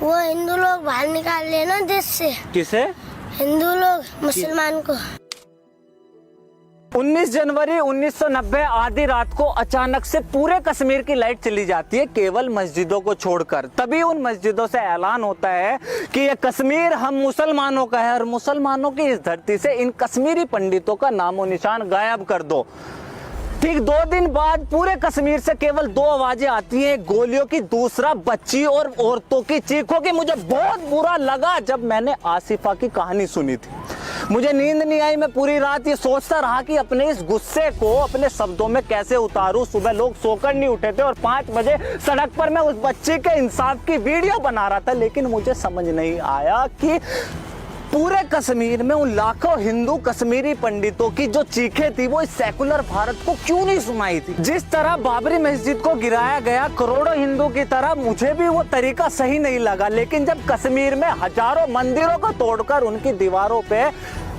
वो हिंदू लोग बाहर निकाल ले ना देश से। किसे? हिंदू लोग मुसलमान को। 19 जनवरी 1990 आधी रात को अचानक से पूरे कश्मीर की लाइट चली जाती है, केवल मस्जिदों को छोड़कर। तभी उन मस्जिदों से ऐलान होता है कि ये कश्मीर हम मुसलमानों का है और मुसलमानों की इस धरती से इन कश्मीरी पंडितों का नामो निशान गायब कर दो। ठीक 2 दिन बाद पूरे कश्मीर से केवल 2 आवाजें आती हैं, गोलियों की, दूसरा बच्ची और औरतों की चीखों की। मुझे बहुत बुरा लगा जब मैंने आसिफा की कहानी सुनी थी। मुझे नींद नहीं आई, मैं पूरी रात ये सोचता रहा कि अपने इस गुस्से को अपने शब्दों में कैसे उतारूं। सुबह लोग सोकर नहीं उठे थे और 5 बजे सड़क पर मैं उस बच्ची के इंसाफ की वीडियो बना रहा था, लेकिन मुझे समझ नहीं आया कि पूरे कश्मीर में उन लाखों हिंदू कश्मीरी पंडितों की जो चीखें थी वो इस सेकुलर भारत को क्यों नहीं सुनाई थी। जिस तरह बाबरी मस्जिद को गिराया गया करोड़ों हिंदू की तरह, मुझे भी वो तरीका सही नहीं लगा। लेकिन जब कश्मीर में हजारों मंदिरों को तोड़कर उनकी दीवारों पे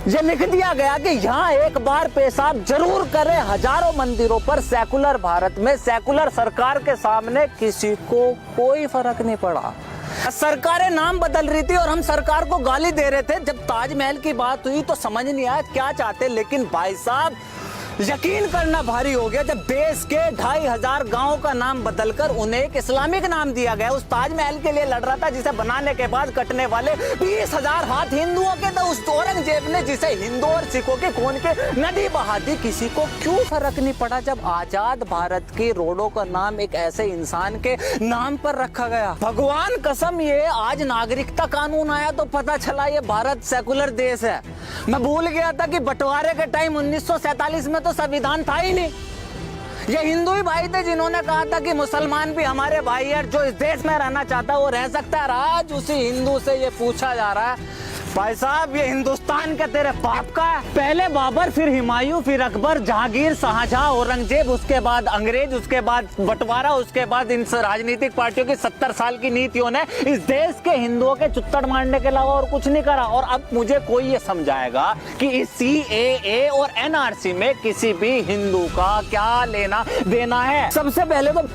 ये लिख दिया गया कि यहाँ एक बार पेशाब जरूर करें, हजारों मंदिरों पर सेकुलर भारत में सेकुलर सरकार के सामने किसी को कोई फर्क नहीं पड़ा। सरकारें नाम बदल रही थी और हम सरकार को गाली दे रहे थे। जब ताजमहल की बात हुई तो समझ नहीं आया क्या चाहते, लेकिन भाई साहब यकीन करना भारी हो गया जब देश के 2500 गांवों का नाम बदलकर उन्हें एक इस्लामिक नाम दिया गया। उस ताजमहल के लिए लड़ रहा था जिसे बनाने के बाद कटने वाले 20,000 हाथ हिंदुओं के थे। उस औरंगजेब ने जिसे हिंदू और सिखों के खून के नदी बहा दी, किसी को क्यों फर्क नहीं पड़ा जब आजाद भारत की रोडों का नाम एक ऐसे इंसान के नाम पर रखा गया। भगवान कसम, ये आज नागरिकता कानून आया तो पता चला ये भारत सेकुलर देश है। मैं भूल गया था कि बंटवारे के टाइम 1947 में तो संविधान था ही नहीं। ये हिंदू ही भाई थे जिन्होंने कहा था कि मुसलमान भी हमारे भाई है, जो इस देश में रहना चाहता है वो रह सकता है। आज उसी हिंदू से ये पूछा जा रहा है, भाई साहब ये हिंदुस्तान का तेरे बाप का है? पहले बाबर, फिर हुमायूं, फिर अकबर, जहांगीर, शाहजहां, औरंगजेब, उसके बाद अंग्रेज, उसके बाद बंटवारा, उसके बाद इन राजनीतिक पार्टियों की 70 साल की नीतियों ने इस देश के हिंदुओं के चुत्तड़ मारने के अलावा और कुछ नहीं करा। और अब मुझे कोई ये समझाएगा कि इस CAA और NRC में किसी भी हिंदू का क्या लेना देना है? सबसे पहले तो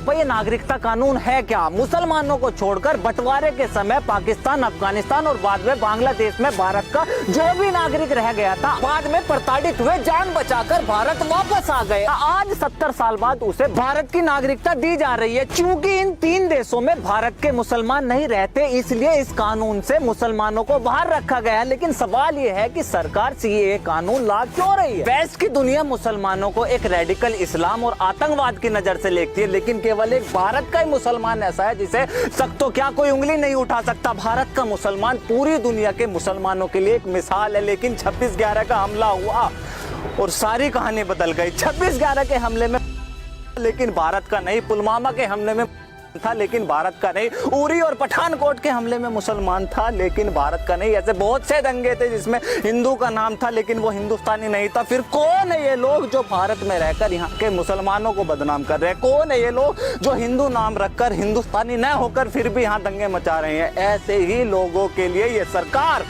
ये नागरिकता कानून है क्या? मुसलमानों को छोड़कर बंटवारे के समय पाकिस्तान, अफगानिस्तान और बाद में बांग्लादेश में भारत का जो भी नागरिक रह गया था, बाद में प्रताड़ित हुए, जान बचाकर भारत वापस आ गए। आज 70 साल बाद उसे भारत की नागरिकता दी जा रही है। क्योंकि इन 3 देशों में भारत के मुसलमान नहीं रहते, इसलिए इस कानून से मुसलमानों को बाहर रखा गया है। लेकिन सवाल ये है कि सरकार CAA कानून ला क्यों रही है? वेस्ट की दुनिया मुसलमानों को एक रेडिकल इस्लाम और आतंकवाद की नजर से देखती है, लेकिन केवल एक भारत का ही मुसलमान ऐसा है जिसे सख्त तो क्या कोई उंगली नहीं उठा सकता। भारत का मुसलमान पूरी दुनिया के मुसलमानों के लिए एक मिसाल है। लेकिन 26/11 का हमला हुआ और सारी कहानी बदल गई। 26/11 के हमले में लेकिन भारत का नहीं, पुलवामा के हमले में था लेकिन भारत का नहीं, उरी और पठानकोट के हमले में मुसलमान था लेकिन भारत का नहीं। ऐसे बहुत से दंगे थे जिसमें हिंदू का नाम था लेकिन वो हिंदुस्तानी नहीं था। फिर कौन है ये लोग जो भारत में रहकर यहाँ के मुसलमानों को बदनाम कर रहे हैं? कौन है ये लोग जो हिंदू नाम रखकर हिंदुस्तानी न होकर फिर भी यहाँ दंगे मचा रहे हैं? ऐसे ही लोगों के लिए ये सरकार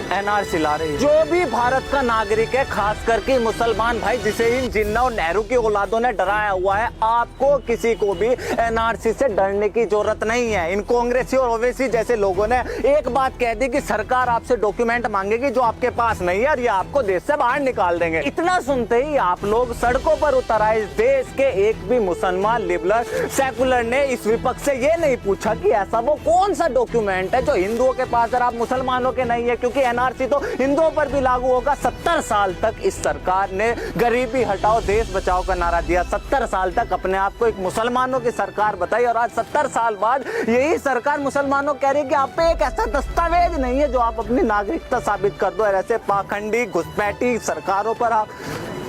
NRC ला रही है। जो भी भारत का नागरिक है, खास करके मुसलमान भाई जिसे इन जिन्ना और नेहरू की औलादों ने डराया हुआ है, आपको किसी को भी NRC से डरने की जरूरत नहीं है। इन कांग्रेसी और ओवैसी जैसे लोगों ने एक बात कह दी कि सरकार आपसे डॉक्यूमेंट मांगेगी जो आपके पास नहीं है और ये आपको देश से बाहर निकाल देंगे। इतना सुनते ही आप लोग सड़कों पर उतर आए। इस देश के एक भी मुसलमान लिबरल सेकुलर ने इस विपक्ष से ये नहीं पूछा कि ऐसा वो कौन सा डॉक्यूमेंट है जो हिंदुओं के पास और आप मुसलमानों के नहीं है, क्योंकि NRC तो हिंदुओं पर भी लागू होगा। 70 साल तक इस सरकार ने गरीबी हटाओ देश बचाओ का नारा दिया। 70 साल तक अपने आप को एक मुसलमानों की सरकार बताई और आज 70 साल बाद यही सरकार मुसलमानों कह रही है कि आप पे एक ऐसा दस्तावेज नहीं है जो आप अपनी नागरिकता साबित कर दो। और ऐसे पाखंडी घुसपैठी सरकारों पर आप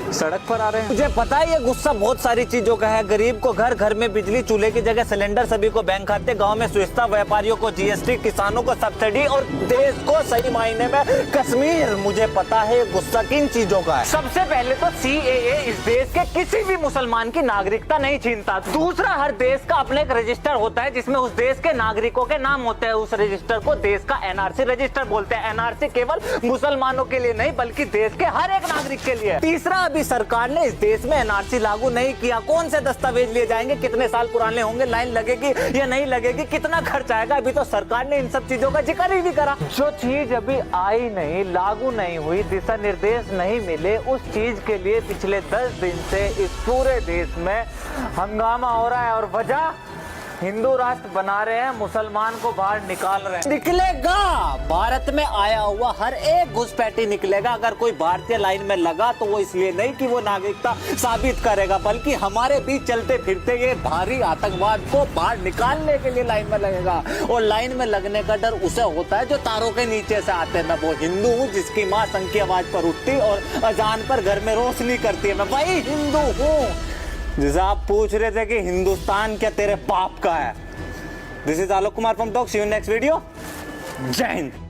सड़क पर आ रहे हैं। मुझे पता है ये गुस्सा बहुत सारी चीजों का है। गरीब को घर घर में बिजली, चूल्हे की जगह सिलेंडर, सभी को बैंक खाते, गांव में सुविधा, व्यापारियों को GST, किसानों को सब्सिडी और देश को सही मायने में कश्मीर। मुझे पता है गुस्सा किन चीजों का है। सबसे पहले तो CAA इस देश के किसी भी मुसलमान की नागरिकता नहीं छीनता। दूसरा, हर देश का अपना एक रजिस्टर होता है जिसमें उस देश के नागरिकों के नाम होते हैं। उस रजिस्टर को देश का NRC रजिस्टर बोलते हैं। NRC केवल मुसलमानों के लिए नहीं बल्कि देश के हर एक नागरिक के लिए। तीसरा, अभी सरकार ने इस देश में एनआरसी लागू नहीं किया, कौन से दस्तावेज लिए जाएंगे, कितने साल पुराने होंगे, लाइन लगेगी या नहीं लगेगी, कितना खर्च आएगा, अभी तो सरकार ने इन सब चीजों का जिक्र ही नहीं करा। जो चीज अभी आई नहीं, लागू नहीं हुई, दिशा निर्देश नहीं मिले, उस चीज के लिए पिछले 10 दिन से इस पूरे देश में हंगामा हो रहा है। और वजह, हिंदू राष्ट्र बना रहे हैं, मुसलमान को बाहर निकाल रहे हैं। निकलेगा, भारत में आया हुआ हर एक घुसपैठी निकलेगा। अगर कोई भारतीय लाइन में लगा तो वो इसलिए नहीं कि वो नागरिकता साबित करेगा, बल्कि हमारे बीच चलते फिरते ये भारी आतंकवाद को बाहर निकालने के लिए लाइन में लगेगा। और लाइन में लगने का डर उसे होता है जो तारों के नीचे से आते हैं। मैं वो हिंदू हूँ जिसकी माँ शंख की आवाज पर उठती और अजान पर घर में रोशनी करती है। मैं वही हिंदू हूँ जिसे आप पूछ रहे थे कि हिंदुस्तान क्या तेरे बाप का है। This is Alok Kumar from talk. See you next video. जय हिंद।